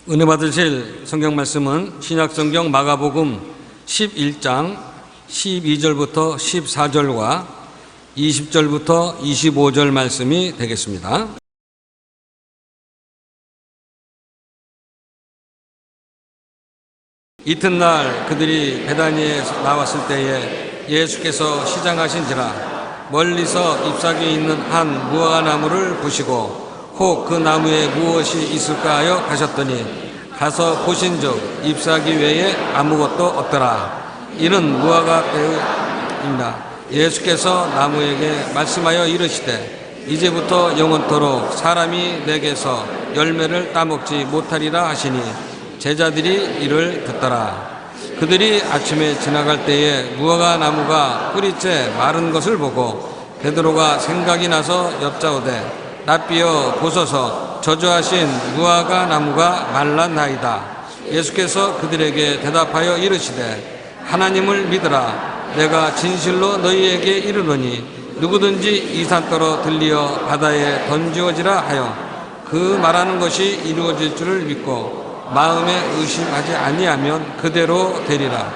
은혜 받으실 성경 말씀은 신약성경 마가복음 11장 12절부터 14절과 20절부터 25절 말씀이 되겠습니다. 이튿날 그들이 베다니에 나왔을 때에 예수께서 시장하신지라 멀리서 잎사귀 있는 한 무화과나무를 보시고 혹 그 나무에 무엇이 있을까 하여 가셨더니 가서 보신즉 잎사귀 외에 아무것도 없더라. 이는 무화과 때입니다. 예수께서 나무에게 말씀하여 이르시되 이제부터 영원토록 사람이 내게서 열매를 따먹지 못하리라 하시니 제자들이 이를 듣더라. 그들이 아침에 지나갈 때에 무화과 나무가 뿌리째 마른 것을 보고 베드로가 생각이 나서 여짜오되 랍비여 보소서 저주하신 무화과 나무가 말랐나이다. 예수께서 그들에게 대답하여 이르시되 하나님을 믿으라. 내가 진실로 너희에게 이르노니 누구든지 이 산더러 들리어 바다에 던지어지라 하여 그 말하는 것이 이루어질 줄을 믿고 마음에 의심하지 아니하면 그대로 되리라.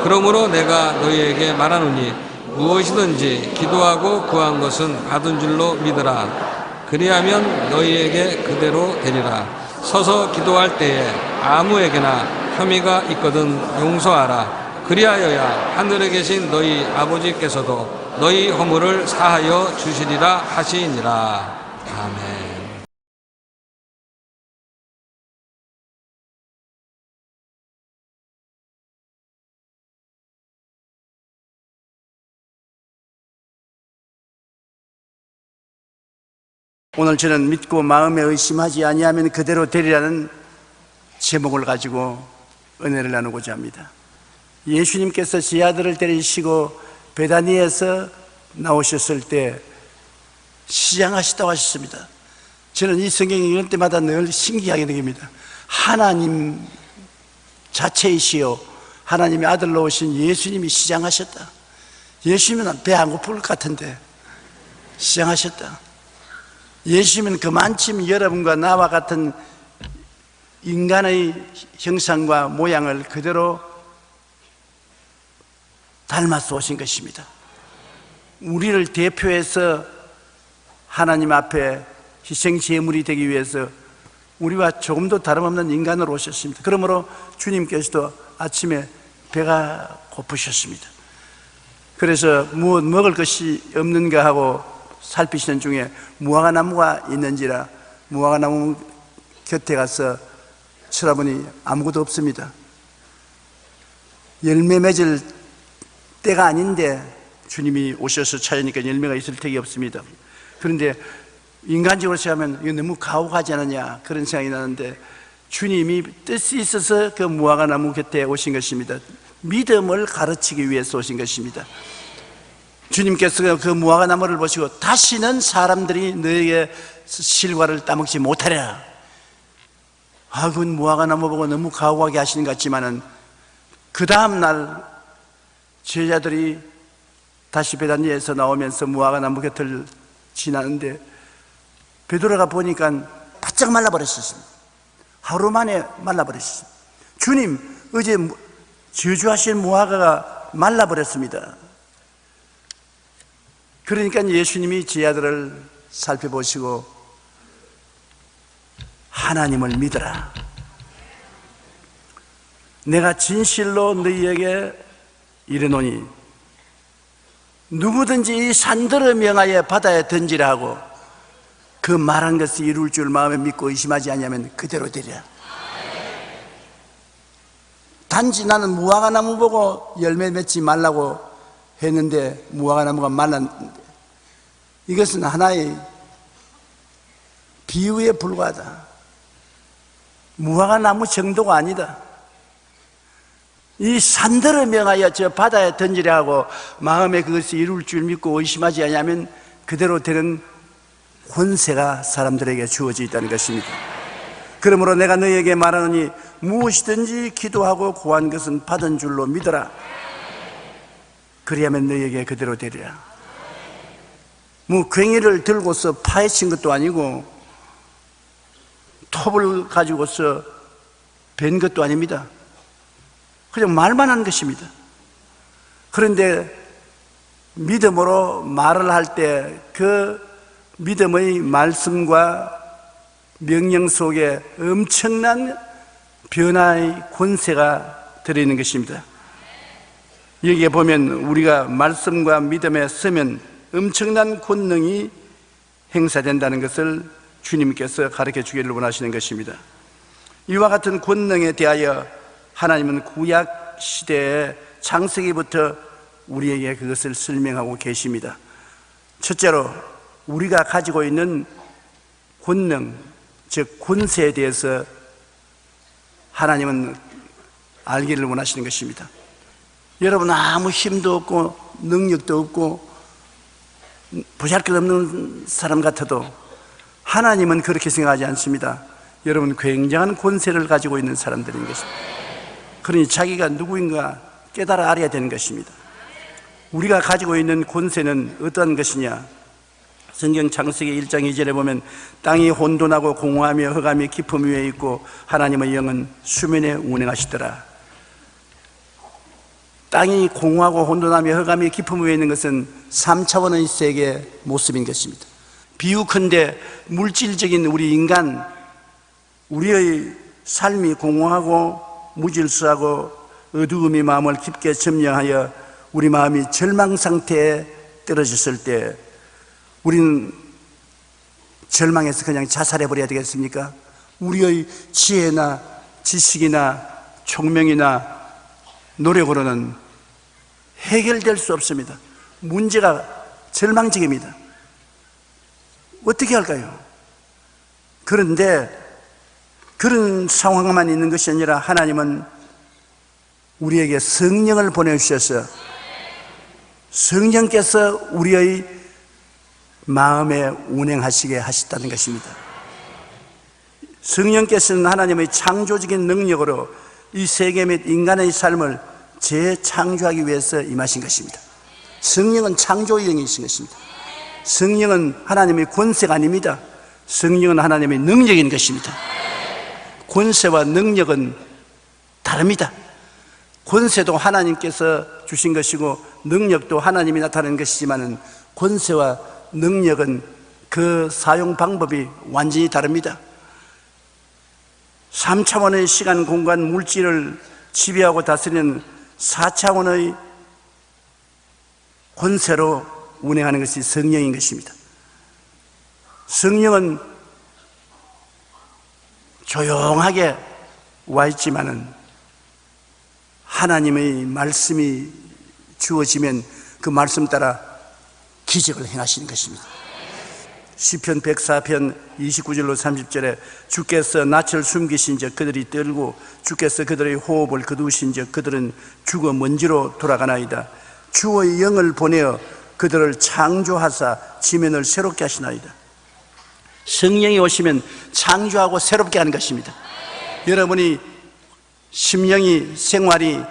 그러므로 내가 너희에게 말하노니 무엇이든지 기도하고 구한 것은 받은 줄로 믿으라. 그리하면 너희에게 그대로 되리라. 서서 기도할 때에 아무에게나 혐의가 있거든 용서하라. 그리하여야 하늘에 계신 너희 아버지께서도 너희 허물을 사하여 주시리라 하시니라. 아멘. 오늘 저는 믿고 마음에 의심하지 아니하면 그대로 되리라는 제목을 가지고 은혜를 나누고자 합니다. 예수님께서 제 아들을 데리시고 베다니에서 나오셨을 때 시장하시다고 하셨습니다. 저는 이 성경 읽을 때마다 늘 신기하게 느낍니다. 하나님 자체이시요 하나님의 아들로 오신 예수님이 시장하셨다. 예수님은 배 안 고플 것 같은데 시장하셨다. 예수님은 그만큼 여러분과 나와 같은 인간의 형상과 모양을 그대로 닮아서 오신 것입니다. 우리를 대표해서 하나님 앞에 희생제물이 되기 위해서 우리와 조금도 다름없는 인간으로 오셨습니다. 그러므로 주님께서도 아침에 배가 고프셨습니다. 그래서 무엇 먹을 것이 없는가 하고 살피시는 중에 무화과 나무가 있는지라 무화과 나무 곁에 가서 쳐다보니 아무것도 없습니다. 열매 맺을 때가 아닌데 주님이 오셔서 찾으니까 열매가 있을 택이 없습니다. 그런데 인간적으로 생각하면 이거 너무 가혹하지 않느냐 그런 생각이 나는데 주님이 뜻이 있어서 그 무화과 나무 곁에 오신 것입니다. 믿음을 가르치기 위해서 오신 것입니다. 주님께서 그 무화과 나무를 보시고 다시는 사람들이 너에게 실과를 따먹지 못하리라. 그건 무화과 나무 보고 너무 가혹하게 하시는 것 같지만은 그 다음 날 제자들이 다시 베다니에서 나오면서 무화과 나무 곁을 지나는데 베드로가 보니까 바짝 말라버렸습니다. 하루 만에 말라버렸습니다. 주님, 어제 저주하신 무화과가 말라버렸습니다. 그러니까 예수님이 제 아들을 살펴보시고 하나님을 믿어라. 내가 진실로 너희에게 이르노니 누구든지 이 산들을 명하여 바다에 던지라 하고 그 말한 것을 이룰 줄 마음에 믿고 의심하지 아니하면 그대로 되리라. 단지 나는 무화과 나무 보고 열매 맺지 말라고 했는데 무화과 나무가 말랐는데 이것은 하나의 비유에 불과하다. 무화과 나무 정도가 아니다. 이 산들을 명하여 저 바다에 던지려 하고 마음에 그것이 이룰 줄 믿고 의심하지 않으면 그대로 되는 권세가 사람들에게 주어져 있다는 것입니다. 그러므로 내가 너희에게 말하노니 무엇이든지 기도하고 구한 것은 받은 줄로 믿어라. 그리하면 너희에게 그대로 되리라. 괭이를 들고서 파헤친 것도 아니고 톱을 가지고서 뵌 것도 아닙니다. 그냥 말만 하는 것입니다. 그런데 믿음으로 말을 할 때 그 믿음의 말씀과 명령 속에 엄청난 변화의 권세가 들어있는 것입니다. 여기에 보면 우리가 말씀과 믿음에 서면 엄청난 권능이 행사된다는 것을 주님께서 가르쳐 주기를 원하시는 것입니다. 이와 같은 권능에 대하여 하나님은 구약 시대의 창세기부터 우리에게 그것을 설명하고 계십니다. 첫째로 우리가 가지고 있는 권능, 즉 권세에 대해서 하나님은 알기를 원하시는 것입니다. 여러분 아무 힘도 없고 능력도 없고 보잘것없는 사람 같아도 하나님은 그렇게 생각하지 않습니다. 여러분 굉장한 권세를 가지고 있는 사람들인 것입니다. 그러니 자기가 누구인가 깨달아 알아야 되는 것입니다. 우리가 가지고 있는 권세는 어떠한 것이냐? 성경 창세기 1장 2절에 보면 땅이 혼돈하고 공허하며 흑암이 깊음 위에 있고 하나님의 영은 수면에 운행하시더라. 땅이 공허하고 혼돈하며 흑암이 깊음 위에 있는 것은 3차원의 세계의 모습인 것입니다. 비유컨대 물질적인 우리 인간, 우리의 삶이 공허하고 무질서하고 어두움이 마음을 깊게 점령하여 우리 마음이 절망 상태에 떨어졌을 때 우리는 절망해서 그냥 자살해버려야 되겠습니까? 우리의 지혜나 지식이나 총명이나 노력으로는 해결될 수 없습니다. 문제가 절망적입니다. 어떻게 할까요? 그런데 그런 상황만 있는 것이 아니라 하나님은 우리에게 성령을 보내주셔서 성령께서 우리의 마음에 운행하시게 하셨다는 것입니다. 성령께서는 하나님의 창조적인 능력으로 이 세계 및 인간의 삶을 재창조하기 위해서 임하신 것입니다. 성령은 창조의 영이신 것입니다. 성령은 하나님의 권세가 아닙니다. 성령은 하나님의 능력인 것입니다. 권세와 능력은 다릅니다. 권세도 하나님께서 주신 것이고 능력도 하나님이 나타낸 것이지만 권세와 능력은 그 사용 방법이 완전히 다릅니다. 3차원의 시간, 공간, 물질을 지배하고 다스리는 4차원의 권세로 운행하는 것이 성령인 것입니다. 성령은 조용하게 와 있지만은 하나님의 말씀이 주어지면 그 말씀 따라 기적을 행하시는 것입니다. 시편 104편 29절로 30절에 주께서 낯을 숨기신 적 그들이 떨고 주께서 그들의 호흡을 거두신 적 그들은 죽어 먼지로 돌아가나이다. 주의 영을 보내어 그들을 창조하사 지면을 새롭게 하시나이다. 성령이 오시면 창조하고 새롭게 하는 것입니다. 여러분이 심령이 생활이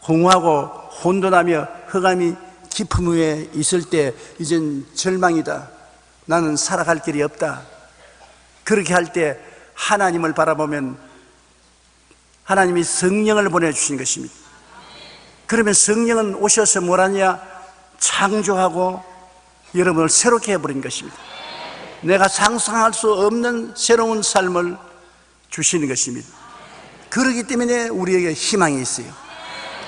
공허하고 혼돈하며 흑암이 깊음 위에 있을 때 이젠 절망이다, 나는 살아갈 길이 없다, 그렇게 할 때 하나님을 바라보면 하나님이 성령을 보내주신 것입니다. 그러면 성령은 오셔서 뭐라냐? 창조하고 여러분을 새롭게 해버린 것입니다. 내가 상상할 수 없는 새로운 삶을 주시는 것입니다. 그렇기 때문에 우리에게 희망이 있어요.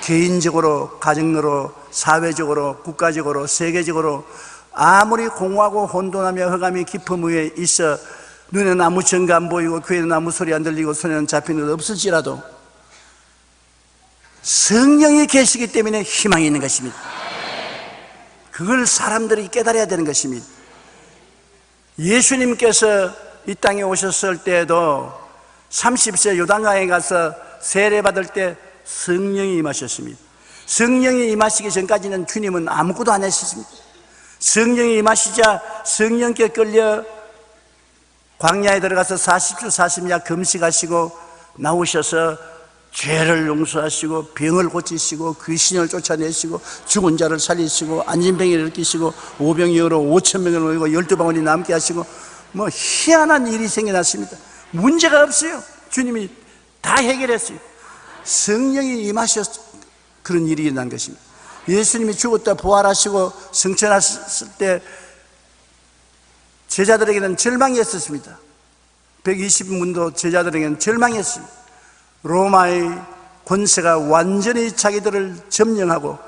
개인적으로, 가정으로, 사회적으로, 국가적으로, 세계적으로 아무리 공허하고 혼돈하며 흑암이 깊음 위에 있어 눈에는 아무 증거 안 보이고 귀에는 아무 소리 안 들리고 손에는 잡히는 것 없을지라도 성령이 계시기 때문에 희망이 있는 것입니다. 그걸 사람들이 깨달아야 되는 것입니다. 예수님께서 이 땅에 오셨을 때에도 30세 요단강에 가서 세례받을 때 성령이 임하셨습니다. 성령이 임하시기 전까지는 주님은 아무것도 안 하셨습니다. 성령이 임하시자 성령께 끌려 광야에 들어가서 40주 40야 금식하시고 나오셔서 죄를 용서하시고 병을 고치시고 귀신을 쫓아내시고 죽은 자를 살리시고 안진병이를 일으키시고 오병이어로 5,000명을 모이고 12방울이 남게 하시고 뭐 희한한 일이 생겨났습니다. 문제가 없어요. 주님이 다 해결했어요. 성령이 임하셔서 그런 일이 일어난 것입니다. 예수님이 죽었다 부활하시고 승천하셨을 때 제자들에게는 절망이었습니다. 120문도 제자들에게는 절망이었습니다. 로마의 권세가 완전히 자기들을 점령하고,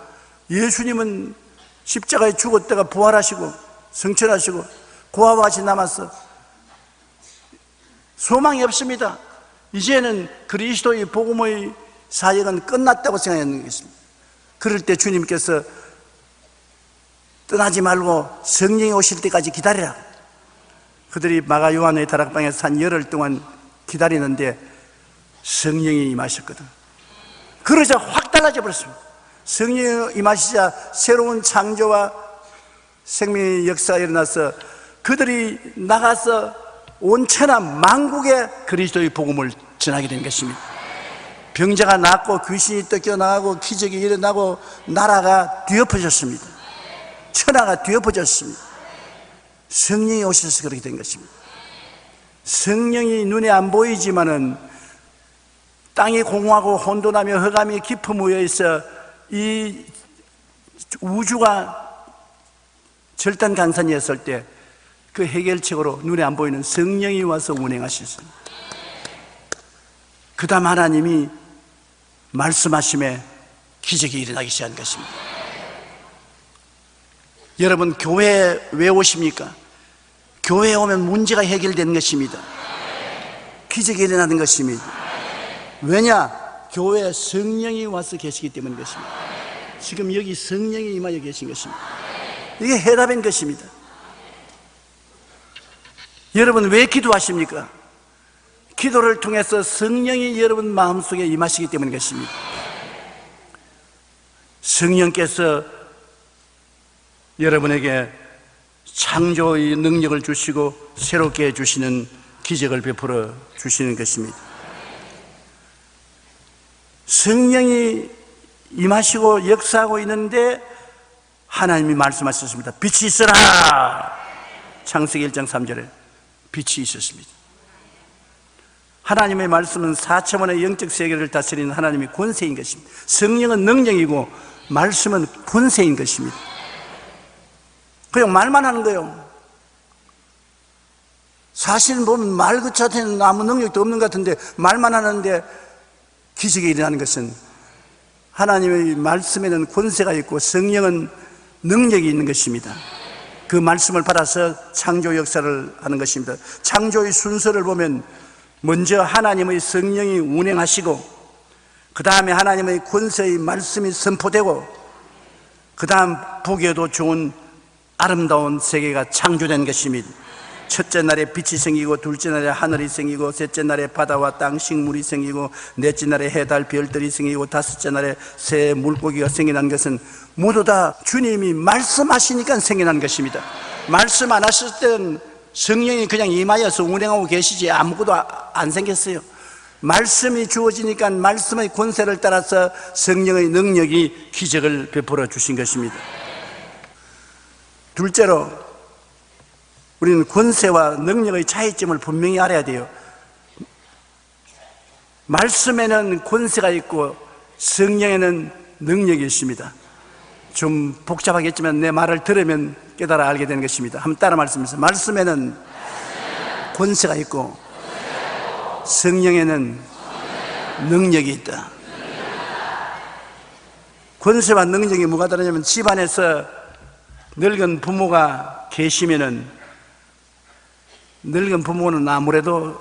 예수님은 십자가에 죽었다가 부활하시고 승천하시고 그와 같이 남아서 소망이 없습니다. 이제는 그리스도의 복음의 사역은 끝났다고 생각하는 것입니다. 그럴 때 주님께서 떠나지 말고 성령이 오실 때까지 기다리라. 그들이 마가 요한의 다락방에서 한 열흘 동안 기다리는데 성령이 임하셨거든. 그러자 확 달라져 버렸습니다. 성령이 임하시자 새로운 창조와 생명의 역사가 일어나서 그들이 나가서 온 천하 만국에 그리스도의 복음을 전하게 된 것입니다. 병자가 낫고 귀신이 쫓겨나가고 기적이 일어나고 나라가 뒤엎어졌습니다. 천하가 뒤엎어졌습니다. 성령이 오셔서 그렇게 된 것입니다. 성령이 눈에 안 보이지만은 땅이 공허하고 혼돈하며 흑암이 깊은 무에서 이 우주가 절단강산이었을 때 그 해결책으로 눈에 안 보이는 성령이 와서 운행하셨습니다. 그 다음 하나님이 말씀하심에 기적이 일어나기 시작한 것입니다. 여러분, 교회에 왜 오십니까? 교회에 오면 문제가 해결되는 것입니다. 기적이 일어나는 것입니다. 왜냐? 교회에 성령이 와서 계시기 때문인 것입니다. 지금 여기 성령이 임하여 계신 것입니다. 이게 해답인 것입니다. 여러분, 왜 기도하십니까? 기도를 통해서 성령이 여러분 마음속에 임하시기 때문인 것입니다. 성령께서 여러분에게 창조의 능력을 주시고 새롭게 해주시는 기적을 베풀어 주시는 것입니다. 성령이 임하시고 역사하고 있는데 하나님이 말씀하셨습니다. 빛이 있어라. 창세기 1장 3절에 빛이 있었습니다. 하나님의 말씀은 4차원의 영적 세계를 다스리는 하나님의 권세인 것입니다. 성령은 능력이고 말씀은 권세인 것입니다. 그냥 말만 하는 거예요. 사실 보면 말 그 자체는 아무 능력도 없는 것 같은데 말만 하는데 기적이 일어나는 것은 하나님의 말씀에는 권세가 있고 성령은 능력이 있는 것입니다. 그 말씀을 받아서 창조 역사를 하는 것입니다. 창조의 순서를 보면 먼저 하나님의 성령이 운행하시고 그 다음에 하나님의 권세의 말씀이 선포되고 그 다음 보기에도 좋은 아름다운 세계가 창조된 것입니다. 첫째 날에 빛이 생기고 둘째 날에 하늘이 생기고 셋째 날에 바다와 땅 식물이 생기고 넷째 날에 해, 달, 별들이 생기고 다섯째 날에 새 물고기가 생겨난 것은 모두 다 주님이 말씀하시니까 생겨난 것입니다. 말씀 안 하실 때는 성령이 그냥 임하여서 운행하고 계시지 아무것도 안 생겼어요. 말씀이 주어지니까 말씀의 권세를 따라서 성령의 능력이 기적을 베풀어 주신 것입니다. 둘째로 우리는 권세와 능력의 차이점을 분명히 알아야 돼요. 말씀에는 권세가 있고 성령에는 능력이 있습니다. 좀 복잡하겠지만 내 말을 들으면 깨달아 알게 되는 것입니다. 한번 따라 말씀하세요. 말씀에는 권세가 있고 성령에는 능력이 있다. 권세와 능력이 뭐가 다르냐면 집안에서 늙은 부모가 계시면은 늙은 부모는 아무래도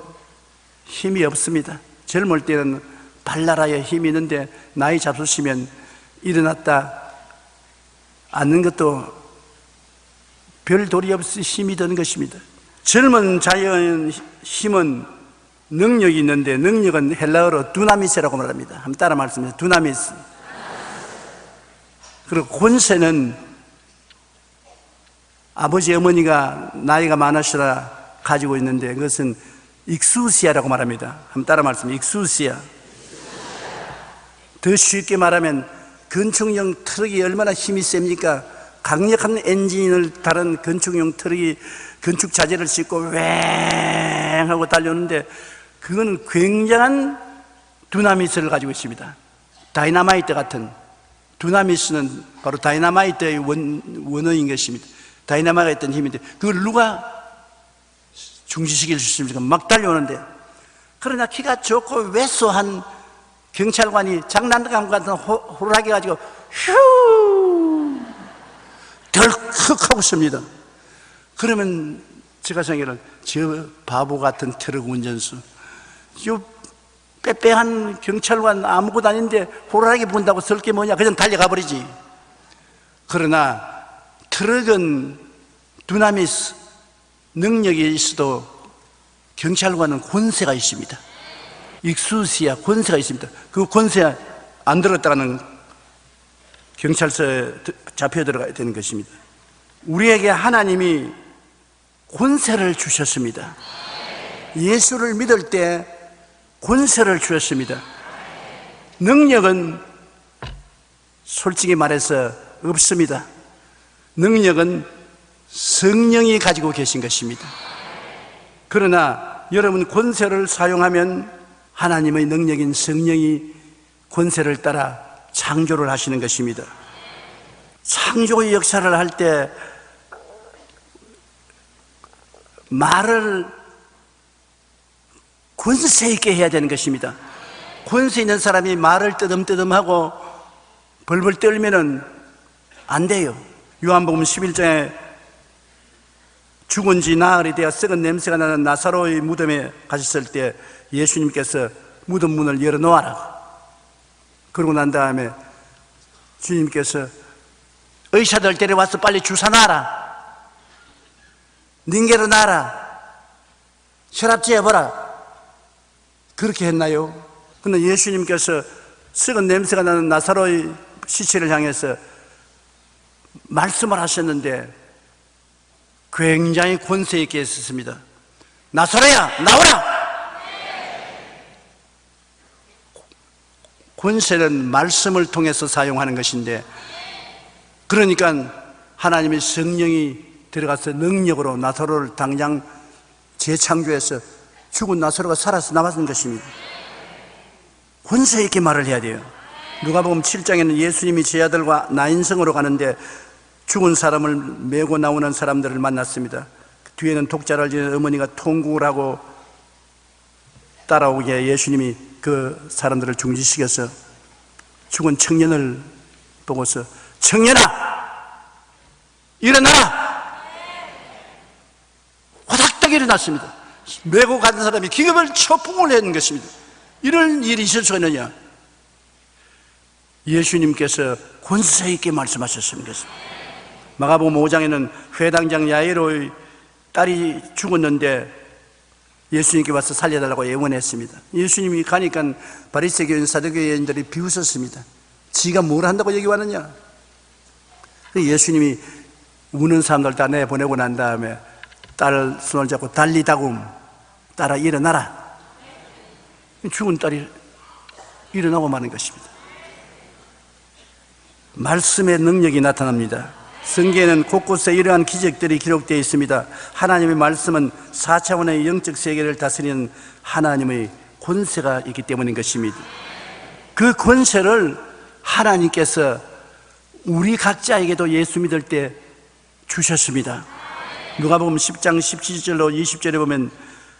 힘이 없습니다. 젊을 때는 발랄하여 힘이 있는데 나이 잡수시면 일어났다 앉는 것도 별 도리 없이 힘이 드는 것입니다. 젊은 자의 힘은 능력이 있는데 능력은 헬라어로 두나미스라고 말합니다. 한번 따라 말씀해주세요. 두나미스. 그리고 권세는 아버지 어머니가 나이가 많으시라 가지고 있는데 그것은 익수시아라고 말합니다. 한번 따라 말씀해주세요. 익수시아. 더 쉽게 말하면 건축용 트럭이 얼마나 힘이 셉니까? 강력한 엔진을 다른 건축용 트럭이 건축 자재를 싣고 왱 하고 달려오는데 그거는 굉장한 두나미스를 가지고 있습니다. 다이나마이트 같은. 두나미스는 바로 다이나마이트의 원어인 것입니다. 다이나마이트가 있던 힘인데 그걸 누가 중지시킬 수 있습니까? 막 달려오는데, 그러나 키가 좋고 왜소한 경찰관이 장난감 같은 호루라기 가지고 휴 덜컥 하고 있습니다. 그러면 제가 생각에는 저 바보 같은 트럭 운전수, 저 빼빼한 경찰관 아무것도 아닌데 호루라기 분다고 설 게 뭐냐, 그냥 달려가 버리지. 그러나 트럭은 두나미스 능력이 있어도 경찰관은 권세가 있습니다. 익수시아 권세가 있습니다. 그 권세 안 들었다가는 경찰서에 잡혀 들어가야 되는 것입니다. 우리에게 하나님이 권세를 주셨습니다. 예수를 믿을 때 권세를 주셨습니다. 능력은 솔직히 말해서 없습니다. 능력은 성령이 가지고 계신 것입니다. 그러나 여러분 권세를 사용하면 하나님의 능력인 성령이 권세를 따라 창조를 하시는 것입니다. 창조의 역사를 할 때 말을 권세 있게 해야 되는 것입니다. 권세 있는 사람이 말을 뜨듬뜨듬하고 벌벌 떨면은 안 돼요. 요한복음 11장에 죽은 지 나흘이 되어 썩은 냄새가 나는 나사로의 무덤에 가셨을 때 예수님께서 무덤 문을 열어놓아라. 그러고 난 다음에 주님께서 의사들 데려와서 빨리 주사 놔라. 닝게로 놔라. 혈압 재어보라. 그렇게 했나요? 근데 예수님께서 썩은 냄새가 나는 나사로의 시체를 향해서 말씀을 하셨는데 굉장히 권세 있게 했었습니다. 나사로야, 나오라! 권세는 말씀을 통해서 사용하는 것인데, 그러니까 하나님의 성령이 들어가서 능력으로 나사로를 당장 재창조해서 죽은 나사로가 살아서 나왔는 것입니다. 권세 있게 말을 해야 돼요. 누가복음 7장에는 예수님이 제 아들과 나인성으로 가는데 죽은 사람을 메고 나오는 사람들을 만났습니다. 뒤에는 독자를 지는 어머니가 통곡을 하고 따라오기에 예수님이 그 사람들을 중지시켜서 죽은 청년을 보고서 청년아 일어나라! 화닥닥 일어났습니다. 메고 가는 사람이 기겁을 초풍을 했는 것입니다. 이런 일이 있을 수 있느냐? 예수님께서 권세 있게 말씀하셨습니다. 마가복음 5장에는 회당장 야이로의 딸이 죽었는데 예수님께 와서 살려달라고 예언했습니다. 예수님이 가니까 바리새교인 사두개인들이 비웃었습니다. 지가 뭘 한다고 여기 왔느냐? 예수님이 우는 사람들 다 내보내고 난 다음에 딸 손을 잡고 달리다굼, 딸아 일어나라. 죽은 딸이 일어나고 마는 것입니다. 말씀의 능력이 나타납니다. 성경에는 곳곳에 이러한 기적들이 기록되어 있습니다. 하나님의 말씀은 4차원의 영적 세계를 다스리는 하나님의 권세가 있기 때문인 것입니다. 그 권세를 하나님께서 우리 각자에게도 예수 믿을 때 주셨습니다. 누가복음 10장 17절로 20절에 보면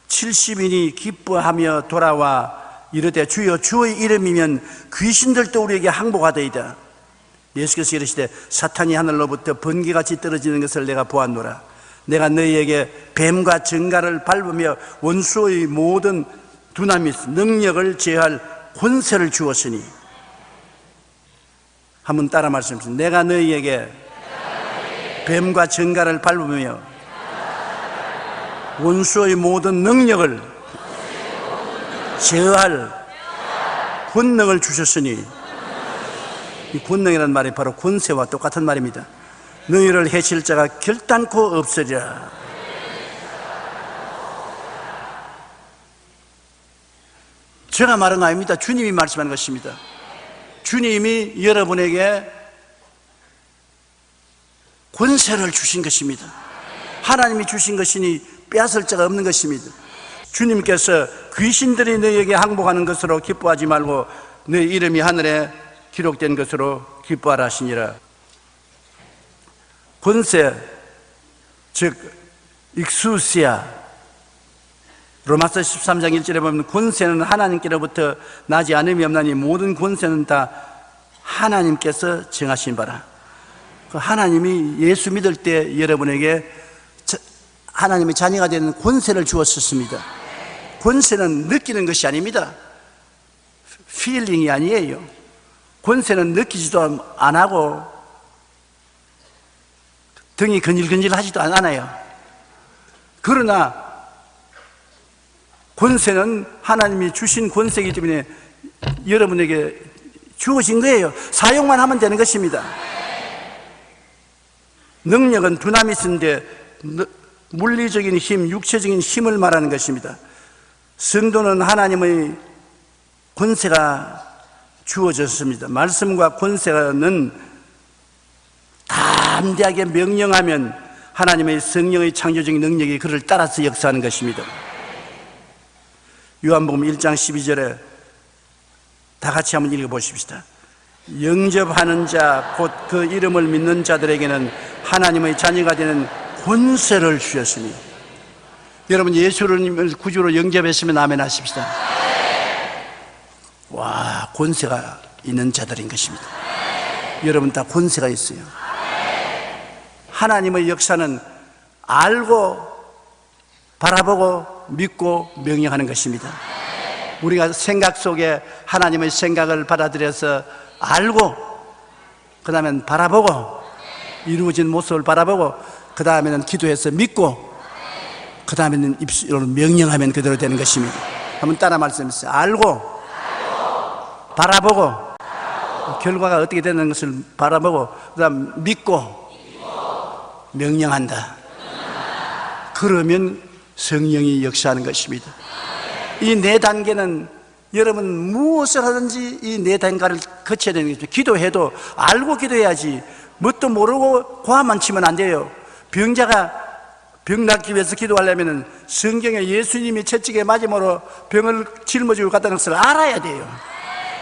70인이 기뻐하며 돌아와 이르되 주여 주의 이름이면 귀신들도 우리에게 항복하되이다. 예수께서 이르시되 사탄이 하늘로부터 번개같이 떨어지는 것을 내가 보았노라. 내가 너희에게 뱀과 정갈을 밟으며 원수의 모든 두나미스 능력을 제할 권세를 주었으니. 한번 따라 말씀하십시오. 내가 너희에게 뱀과 정갈을 밟으며 원수의 모든 능력을 제어할 권능을 주셨으니. 이 권능이라는 말이 바로 권세와 똑같은 말입니다. 너희를 해칠 자가 결단코 없으리라. 제가 말한 거 아닙니다. 주님이 말씀하는 것입니다. 주님이 여러분에게 권세를 주신 것입니다. 하나님이 주신 것이니 빼앗을 자가 없는 것입니다. 주님께서 귀신들이 너에게 항복하는 것으로 기뻐하지 말고 너 이름이 하늘에 기록된 것으로 기뻐하라 하시니라. 권세, 즉 익수시아, 로마서 13장 1절에 보면 권세는 하나님께로부터 나지 않음이 없나니 모든 권세는 다 하나님께서 정하신 바라. 하나님이 예수 믿을 때 여러분에게 하나님의 자녀가 되는 권세를 주었습니다. 권세는 느끼는 것이 아닙니다. 필링이 아니에요. 권세는 느끼지도 안 하고 등이 근질근질하지도 않아요. 그러나 권세는 하나님이 주신 권세이기 때문에 여러분에게 주어진 거예요. 사용만 하면 되는 것입니다. 능력은 두나미스인데 물리적인 힘, 육체적인 힘을 말하는 것입니다. 성도는 하나님의 권세가 주어졌습니다. 말씀과 권세는 담대하게 명령하면 하나님의 성령의 창조적인 능력이 그를 따라서 역사하는 것입니다. 요한복음 1장 12절에 다 같이 한번 읽어보십시다. 영접하는 자, 곧 그 이름을 믿는 자들에게는 하나님의 자녀가 되는 권세를 주셨으니. 여러분 예수님을 구주로 영접했으면 아멘 하십시다. 와, 권세가 있는 자들인 것입니다. 여러분 다 권세가 있어요. 하나님의 역사는 알고 바라보고 믿고 명령하는 것입니다. 우리가 생각 속에 하나님의 생각을 받아들여서 알고 그 다음엔 바라보고 이루어진 모습을 바라보고 그 다음에는 기도해서 믿고 그 다음에는 입술로 명령하면 그대로 되는 것입니다. 한번 따라 말씀해주세요. 알고 바라보고 결과가 어떻게 되는 것을 바라보고 그 다음 믿고 명령한다. 그러면 성령이 역사하는 것입니다. 이 네 단계는 여러분 무엇을 하든지 이 네 단계를 거쳐야 되는 것입니다. 기도해도 알고 기도해야지 뭣도 모르고 고함만 치면 안 돼요. 병자가 병 낫기 위해서 기도하려면 성경에 예수님이 채찍에 맞음으로 병을 짊어지고 갔다는 것을 알아야 돼요.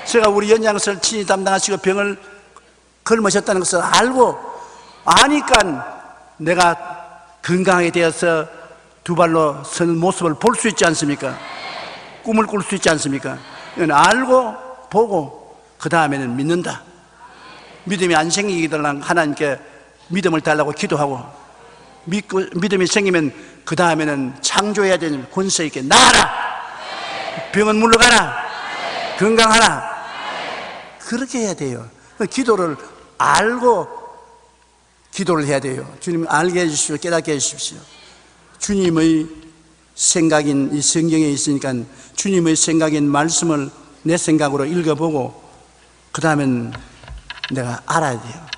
제가 우리 연장을 친히 담당하시고 병을 걸으셨다는 것을 알고 아니까 내가 건강하게 되어서 두 발로 서는 모습을 볼 수 있지 않습니까? 꿈을 꿀 수 있지 않습니까? 이건 알고 보고 그 다음에는 믿는다. 믿음이 안 생기게 되려면 하나님께 믿음을 달라고 기도하고 믿음이 생기면 그 다음에는 창조해야 되는 권세 있게 나아라, 병은 물러가라, 건강하라. 그렇게 해야 돼요. 기도를 알고 기도를 해야 돼요. 주님 알게 해주십시오. 깨닫게 해주십시오. 주님의 생각인 이 성경에 있으니까 주님의 생각인 말씀을 내 생각으로 읽어보고 그 다음엔 내가 알아야 돼요.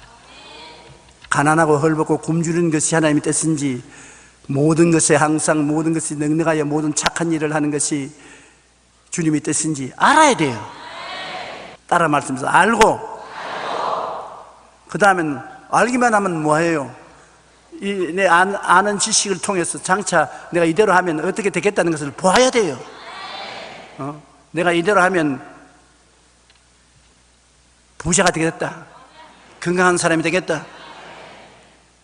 가난하고 헐벗고 굶주린 것이 하나님의 뜻인지 모든 것에 항상 모든 것이 넉넉하여 모든 착한 일을 하는 것이 주님의 뜻인지 알아야 돼요. 따라 말씀해서 알고 그 다음엔 알기만 하면 뭐예요? 내 아는 지식을 통해서 장차 내가 이대로 하면 어떻게 되겠다는 것을 보아야 돼요. 내가 이대로 하면 부자가 되겠다, 건강한 사람이 되겠다,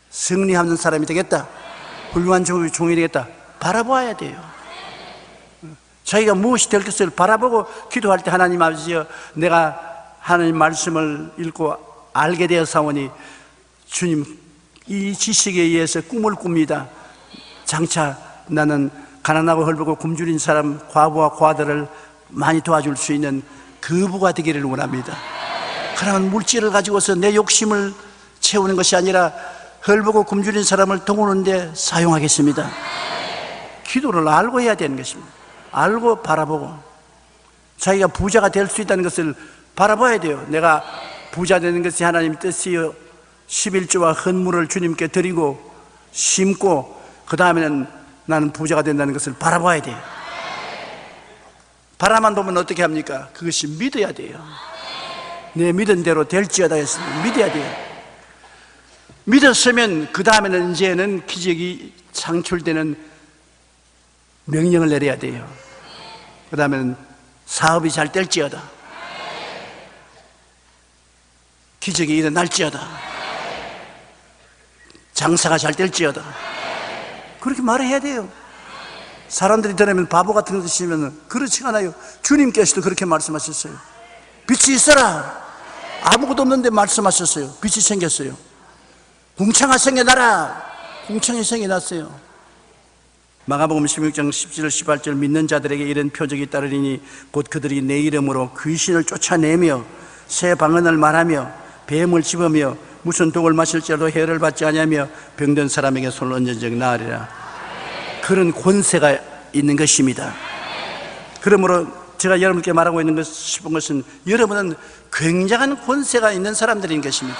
승리하는 사람이 되겠다, 훌륭한 종이 되겠다. 바라보아야 돼요. 자기가 무엇이 될 것을 바라보고 기도할 때 하나님 아버지여 내가 하나님 말씀을 읽고 알게 되어 사오니 주님 이 지식에 의해서 꿈을 꿉니다. 장차 나는 가난하고 헐벗고 굶주린 사람 과부와 과들을 많이 도와줄 수 있는 거부가 되기를 원합니다. 그러면 물질을 가지고서 내 욕심을 채우는 것이 아니라 헐벗고 굶주린 사람을 도우는 데 사용하겠습니다. 기도를 알고 해야 되는 것입니다. 알고 바라보고 자기가 부자가 될 수 있다는 것을 바라봐야 돼요. 내가 부자 되는 것이 하나님의 뜻이요 11조와 헌물을 주님께 드리고 심고 그 다음에는 나는 부자가 된다는 것을 바라봐야 돼요. 바라만 보면 어떻게 합니까? 그것이 믿어야 돼요. 내 믿은 대로 될지어다 했으면 믿어야 돼요. 믿었으면 그 다음에는 이제는 기적이 창출되는 명령을 내려야 돼요. 그 다음에는 사업이 잘 될지어다, 기적이 일어날지어다, 장사가 잘 될지어다, 그렇게 말해야 돼요. 사람들이 들으면 바보 같은 거 드시면 그렇지가 않아요. 주님께서도 그렇게 말씀하셨어요. 빛이 있어라. 아무것도 없는데 말씀하셨어요. 빛이 생겼어요. 궁창아 생겨나라. 궁창이 생겨났어요. 마가복음 16장 17절 18절 믿는 자들에게 이런 표적이 따르리니 곧 그들이 내 이름으로 귀신을 쫓아내며 새 방언을 말하며 뱀을 집으며 무슨 독을 마실지라도 해를 받지 아니하며 병든 사람에게 손을 얹은 적 나으리라. 그런 권세가 있는 것입니다. 그러므로 제가 여러분께 말하고 있는 싶은 것은 여러분은 굉장한 권세가 있는 사람들인 것입니다.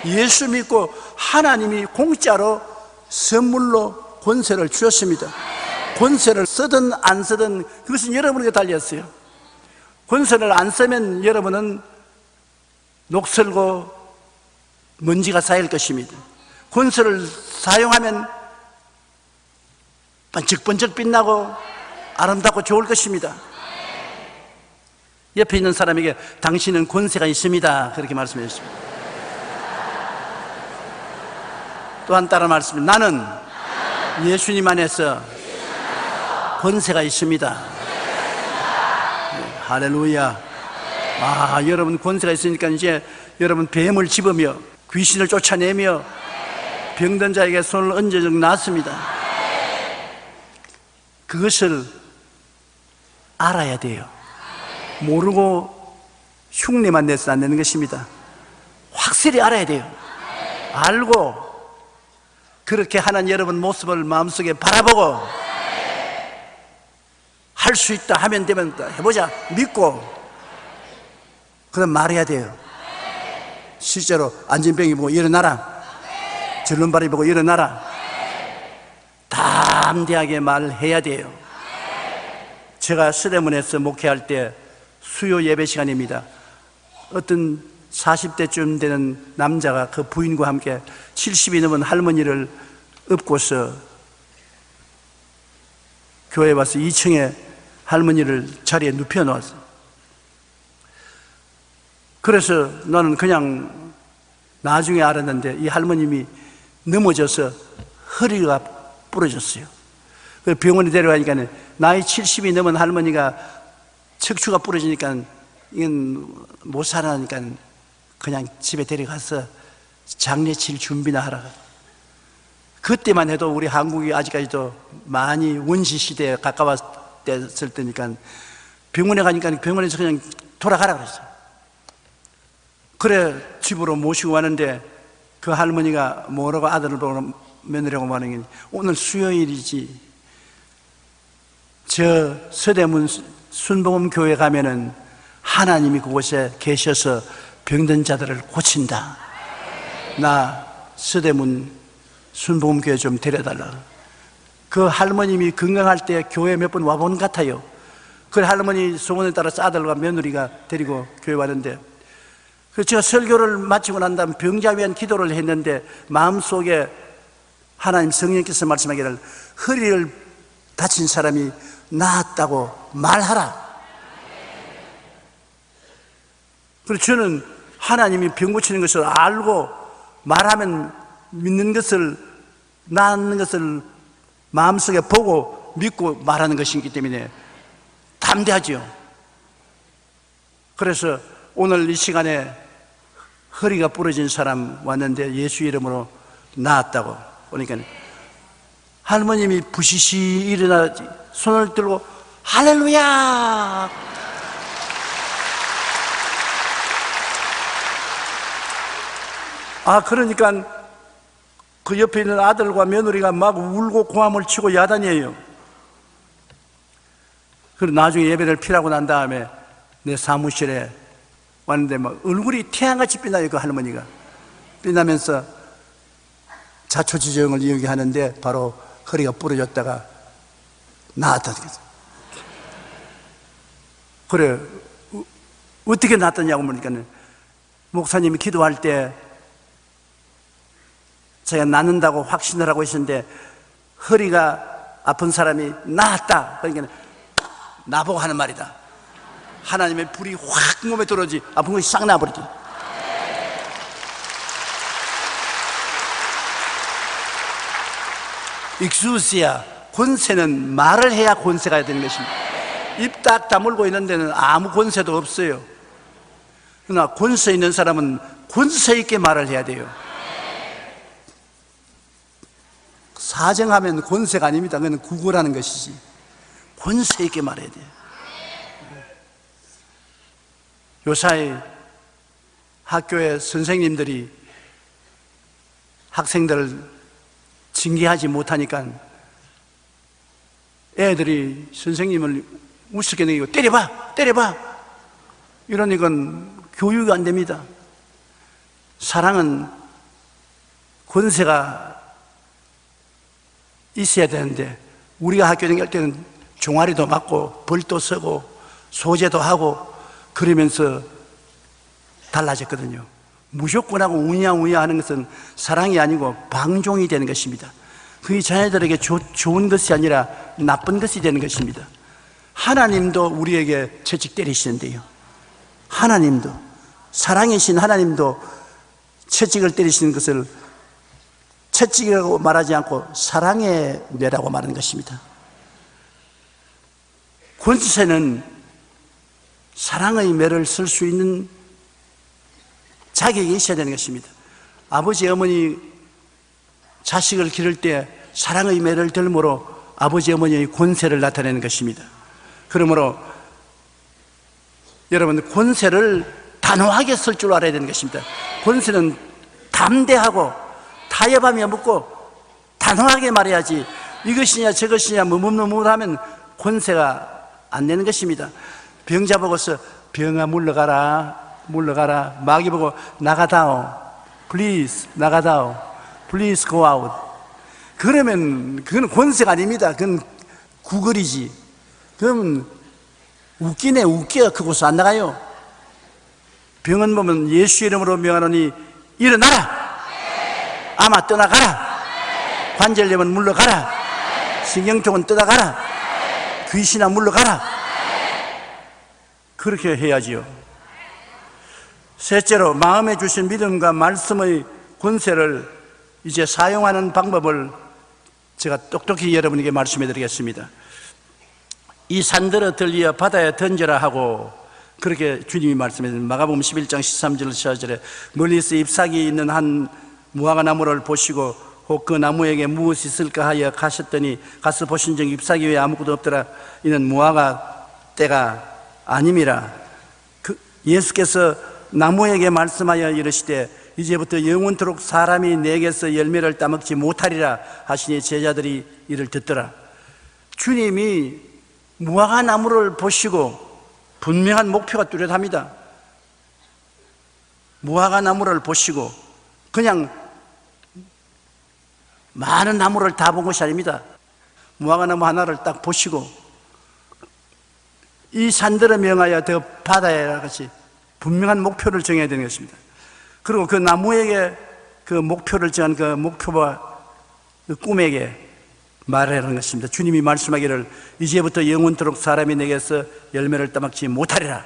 예수 믿고 하나님이 공짜로 선물로 권세를 주셨습니다. 권세를 쓰든 안 쓰든 그것은 여러분에게 달렸어요. 권세를 안 쓰면 여러분은 녹슬고 먼지가 쌓일 것입니다. 권세를 사용하면 번쩍번쩍 빛나고 아름답고 좋을 것입니다. 옆에 있는 사람에게 당신은 권세가 있습니다, 그렇게 말씀해 주십니다. 또한 따라 말씀해, 나는 예수님 안에서 권세가 있습니다. 네, 할렐루야. 여러분 권세가 있으니까 이제 여러분 뱀을 집으며 귀신을 쫓아내며 병든 자에게 손을 얹어 적 나았습니다. 그것을 알아야 돼요. 모르고 흉내만 내서 안 되는 것입니다. 확실히 알아야 돼요. 알고 그렇게 하는 여러분 모습을 마음속에 바라보고 할 수 있다 하면 되면 해보자 믿고 그럼 말해야 돼요. 실제로 안진병이 보고 일어나라, 절름발이 보고 일어나라, 담대하게 말해야 돼요. 제가 서대문에서 목회할 때 수요 예배 시간입니다. 어떤 40대쯤 되는 남자가 그 부인과 함께 70이 넘은 할머니를 업고서 교회에 와서 2층에 할머니를 자리에 눕혀 놓았어요. 그래서 나는 그냥 나중에 알았는데 이 할머님이 넘어져서 허리가 부러졌어요. 병원에 데려가니까 나이 70이 넘은 할머니가 척추가 부러지니까 이건 못 살아나니까 그냥 집에 데려가서 장례 칠 준비나 하라. 그때만 해도 우리 한국이 아직까지도 많이 원시 시대에 가까웠을 때니까 병원에 가니까 병원에서 그냥 돌아가라 그랬어요. 그래 집으로 모시고 왔는데 그 할머니가 뭐라고 아들을 보고 며느리라고 말하는 게 오늘 수요일이지 저 서대문 순복음 교회 가면은 하나님이 그곳에 계셔서 병든 자들을 고친다. 나 서대문 순복음 교회 좀 데려달라. 그 할머님이 건강할 때 교회 몇 번 와본 것 같아요. 그 할머니 소원에 따라서 아들과 며느리가 데리고 교회 왔는데 제가 설교를 마치고 난 다음 병자 위한 기도를 했는데 마음속에 하나님 성령께서 말씀하기를 허리를 다친 사람이 나았다고 말하라. 그래서 저는 하나님이 병 고치는 것을 알고 말하면 믿는 것을 낫는 것을 마음속에 보고 믿고 말하는 것이기 때문에 담대하지요. 그래서 오늘 이 시간에 허리가 부러진 사람 왔는데 예수 이름으로 나았다고 그러니까 할머님이 부시시 일어나 손을 들고 할렐루야. 그러니까 그 옆에 있는 아들과 며느리가 막 울고 고함을 치고 야단이에요. 그리고 나중에 예배를 피라고 난 다음에 내 사무실에 왔는데 막 얼굴이 태양같이 빛나요. 그 할머니가 빛나면서 자초지종을 이야기하는데 바로 허리가 부러졌다가 나았다는 거죠. 그래 어떻게 나았더냐고 물으니까 목사님이 기도할 때 제가 낫는다고 확신을 하고 있었는데 허리가 아픈 사람이 나았다. 그러니까 나보고 하는 말이다. 하나님의 불이 확 몸에 들어오지 아픈 것이 싹 나버리지. 익수시야, 권세는 말을 해야 권세가 되는 것입니다. 입 딱 다물고 있는 데는 아무 권세도 없어요. 그러나 권세 있는 사람은 권세 있게 말을 해야 돼요. 사정하면 권세가 아닙니다. 그건 구걸하는 것이지. 권세 있게 말해야 돼요. 요사이 학교의 선생님들이 학생들을 징계하지 못하니까 애들이 선생님을 우습게 내기고 때려봐, 때려봐. 이러니까 교육이 안 됩니다. 사랑은 권세가 있어야 되는데 우리가 학교 다닐 때는 종아리도 맞고 벌도 서고 소재도 하고 그러면서 달라졌거든요. 무조건 하고 우냐우냐 하는 것은 사랑이 아니고 방종이 되는 것입니다. 그게 자녀들에게 좋은 것이 아니라 나쁜 것이 되는 것입니다. 하나님도 우리에게 채찍 때리시는데요, 하나님도, 사랑이신 하나님도 채찍을 때리시는 것을 채찍이라고 말하지 않고 사랑의 뇌라고 말하는 것입니다. 권세는 사랑의 매를 쓸 수 있는 자격이 있어야 되는 것입니다. 아버지, 어머니 자식을 기를 때 사랑의 매를 들므로 아버지, 어머니의 권세를 나타내는 것입니다. 그러므로 여러분, 권세를 단호하게 쓸 줄 알아야 되는 것입니다. 권세는 담대하고 타협하며 묻고 단호하게 말해야지 이것이냐 저것이냐 머뭇머뭇하면 권세가 안 되는 것입니다. 병자 보고서 병아 물러가라, 물러가라. 마귀 보고 나가다오, please 나가다오, please go out. 그러면 그건 권세가 아닙니다. 그건 구걸이지. 그럼 웃기네, 웃겨. 그곳에 안 나가요. 병원 보면 예수 이름으로 명하노니 일어나라, 아마 떠나가라, 관절염은 물러가라, 신경통은 떠나가라, 귀신아 물러가라. 그렇게 해야지요. 셋째로, 마음에 주신 믿음과 말씀의 권세를 이제 사용하는 방법을 제가 똑똑히 여러분에게 말씀해 드리겠습니다. 이 산들어 들리어 바다에 던져라 하고 그렇게 주님이 말씀해 주신 마가복음 11장 13절 14절에 멀리서 잎사귀 있는 한 무화과 나무를 보시고 혹 그 나무에게 무엇이 있을까 하여 가셨더니 가서 보신 적 잎사귀 외에 아무것도 없더라. 이는 무화과 때가 아님이라. 예수께서 나무에게 말씀하여 이르시되 이제부터 영원토록 사람이 내게서 열매를 따먹지 못하리라 하시니 제자들이 이를 듣더라. 주님이 무화과 나무를 보시고 분명한 목표가 뚜렷합니다. 무화과 나무를 보시고 그냥 많은 나무를 다 본 것이 아닙니다. 무화과 나무 하나를 딱 보시고 이 산들을 명하여 더 바다에 같이 분명한 목표를 정해야 되는 것입니다. 그리고 그 나무에게 그 목표를 정한 그 목표와 그 꿈에게 말하는 것입니다. 주님이 말씀하기를 이제부터 영원토록 사람이 내게서 열매를 따먹지 못하리라.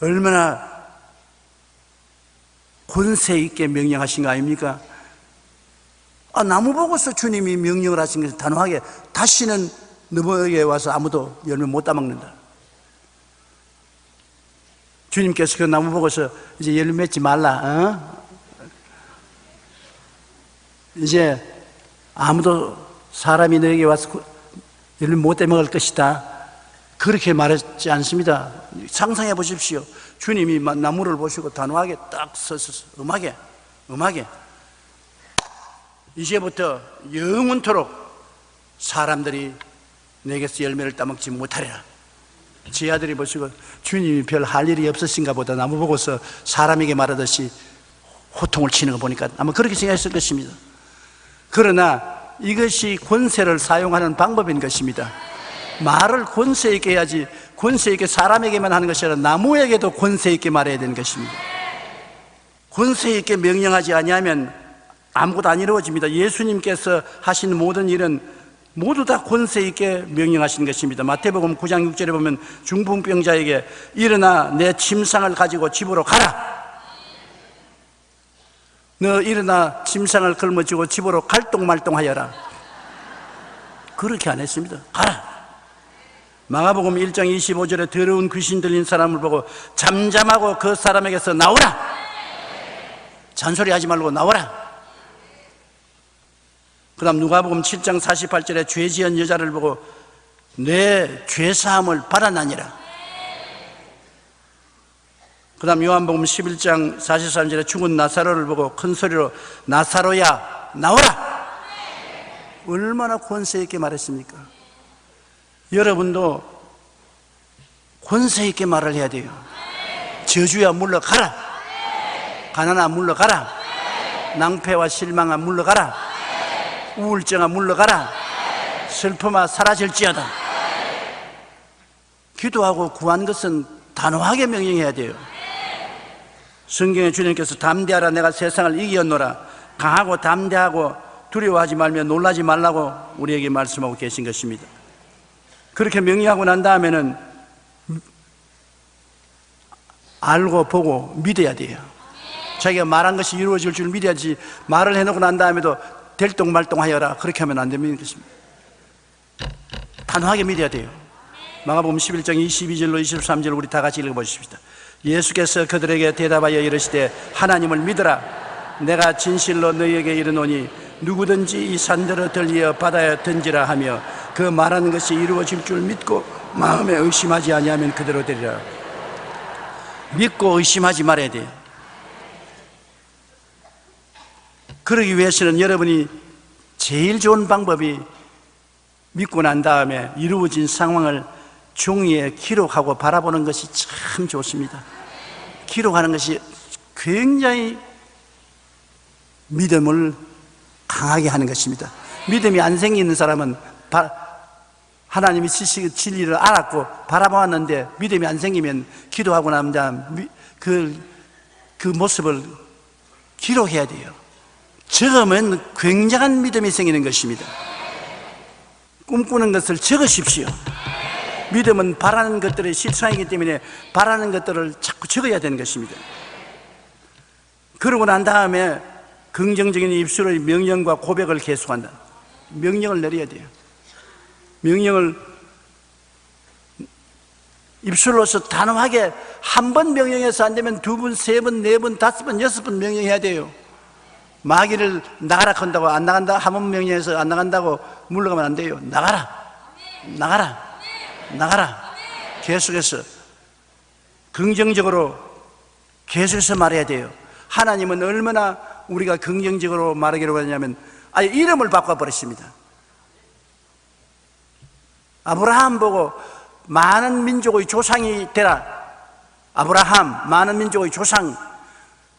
얼마나 권세 있게 명령하신 거 아닙니까? 나무 보고서 주님이 명령을 하신 것을 단호하게 다시는 너에게 와서 아무도 열매 못 따먹는다. 주님께서 그 나무 보고서 이제 열매 맺지 말라, 이제 아무도 사람이 너에게 와서 열매 못 따먹을 것이다, 그렇게 말했지 않습니다. 상상해 보십시오. 주님이 나무를 보시고 단호하게 딱 서서 음하게 이제부터 영원토록 사람들이 내게서 열매를 따먹지 못하리라. 제 아들이 보시고 주님이 별 할 일이 없으신가 보다 나무 보고서 사람에게 말하듯이 호통을 치는 거 보니까 아마 그렇게 생각했을 것입니다. 그러나 이것이 권세를 사용하는 방법인 것입니다. 말을 권세 있게 해야지 권세 있게 사람에게만 하는 것이 아니라 나무에게도 권세 있게 말해야 되는 것입니다. 권세 있게 명령하지 아니하면 아무것도 안 이루어집니다. 예수님께서 하신 모든 일은 모두 다 권세 있게 명령하신 것입니다. 마태복음 9장 6절에 보면 중풍병자에게 일어나 내 침상을 가지고 집으로 가라. 너 일어나 침상을 걸머쥐고 집으로 갈똥말똥하여라. 그렇게 안 했습니다. 가라. 마가복음 1장 25절에 더러운 귀신 들린 사람을 보고 잠잠하고 그 사람에게서 나오라. 잔소리하지 말고 나오라. 그 다음 누가복음 7장 48절에 죄 지은 여자를 보고 내 죄사함을 받아나니라. 그 다음 요한복음 11장 43절에 죽은 나사로를 보고 큰 소리로 나사로야 나오라. 얼마나 권세 있게 말했습니까? 여러분도 권세 있게 말을 해야 돼요. 저주야 물러가라. 가난아 물러가라. 낭패와 실망아 물러가라. 우울증아 물러가라. 슬픔아 사라질지어다. 기도하고 구한 것은 단호하게 명령해야 돼요. 성경에 주님께서 담대하라 내가 세상을 이기었노라. 강하고 담대하고 두려워하지 말며 놀라지 말라고 우리에게 말씀하고 계신 것입니다. 그렇게 명령하고 난 다음에는 알고 보고 믿어야 돼요. 자기가 말한 것이 이루어질 줄 믿어야지 말을 해놓고 난 다음에도 될똥말똥하여라 그렇게 하면 안 됩니다. 단호하게 믿어야 돼요. 마가복음 11장 22절로 23절 우리 다 같이 읽어보십시다. 예수께서 그들에게 대답하여 이르시되 하나님을 믿으라. 내가 진실로 너희에게 이르노니 누구든지 이 산들을 들리어 바다에 던지라 하며 그 말하는 것이 이루어질 줄 믿고 마음에 의심하지 아니하면 그대로 되리라. 믿고 의심하지 말아야 돼요. 그러기 위해서는 여러분이 제일 좋은 방법이 믿고 난 다음에 이루어진 상황을 종이에 기록하고 바라보는 것이 참 좋습니다. 기록하는 것이 굉장히 믿음을 강하게 하는 것입니다. 믿음이 안 생기는 사람은 하나님이 진리를 알았고 바라보았는데 믿음이 안 생기면 기도하고 난 다음 그 모습을 기록해야 돼요. 적으면 굉장한 믿음이 생기는 것입니다. 꿈꾸는 것을 적으십시오. 믿음은 바라는 것들의 실상이기 때문에 바라는 것들을 자꾸 적어야 되는 것입니다. 그러고 난 다음에 긍정적인 입술의 명령과 고백을 계속한다. 명령을 내려야 돼요. 명령을 입술로서 단호하게 한 번 명령해서 안 되면 두 번, 세 번, 네 번, 다섯 번, 여섯 번 명령해야 돼요. 마귀를 나가라 한다고 안 나간다, 한 번 명령해서 안 나간다고 물러가면 안 돼요. 나가라, 나가라, 나가라. 계속해서 긍정적으로 계속해서 말해야 돼요. 하나님은 얼마나 우리가 긍정적으로 말하기로 하냐면 아예 이름을 바꿔버렸습니다. 아브라함 보고 많은 민족의 조상이 되라. 아브라함 많은 민족의 조상.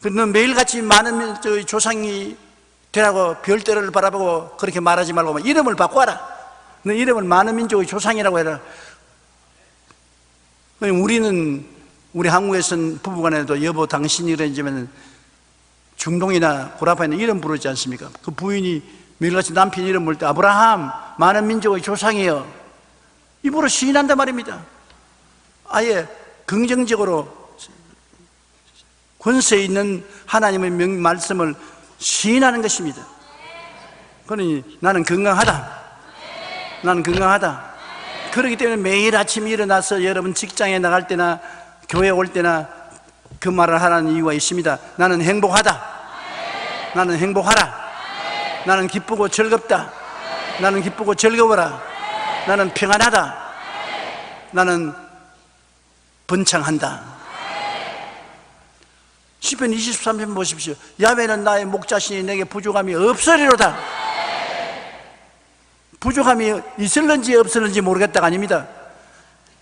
너 매일같이 많은 민족의 조상이 되라고 별대를 바라보고 그렇게 말하지 말고 이름을 바꿔라. 너 이름을 많은 민족의 조상이라고 해라. 우리 한국에서는 부부간에도 여보 당신이 이러지면 중동이나 고라파에는 이름 부르지 않습니까? 그 부인이 매일같이 남편 이름 부를 때 아브라함 많은 민족의 조상이요 입으로 시인한단 말입니다. 아예 긍정적으로 권세 있는 하나님의 말씀을 시인하는 것입니다. 그러니 나는 건강하다. 나는 건강하다. 그렇기 때문에 매일 아침 일어나서 여러분 직장에 나갈 때나 교회 올 때나 그 말을 하라는 이유가 있습니다. 나는 행복하다. 나는 행복하라. 나는 기쁘고 즐겁다. 나는 기쁘고 즐거워라. 나는 평안하다. 나는 번창한다. 시편 23편 보십시오. 야훼는 나의 목자시니 내게 부족함이 없으리로다. 부족함이 있을는지 없을는지 모르겠다가 아닙니다.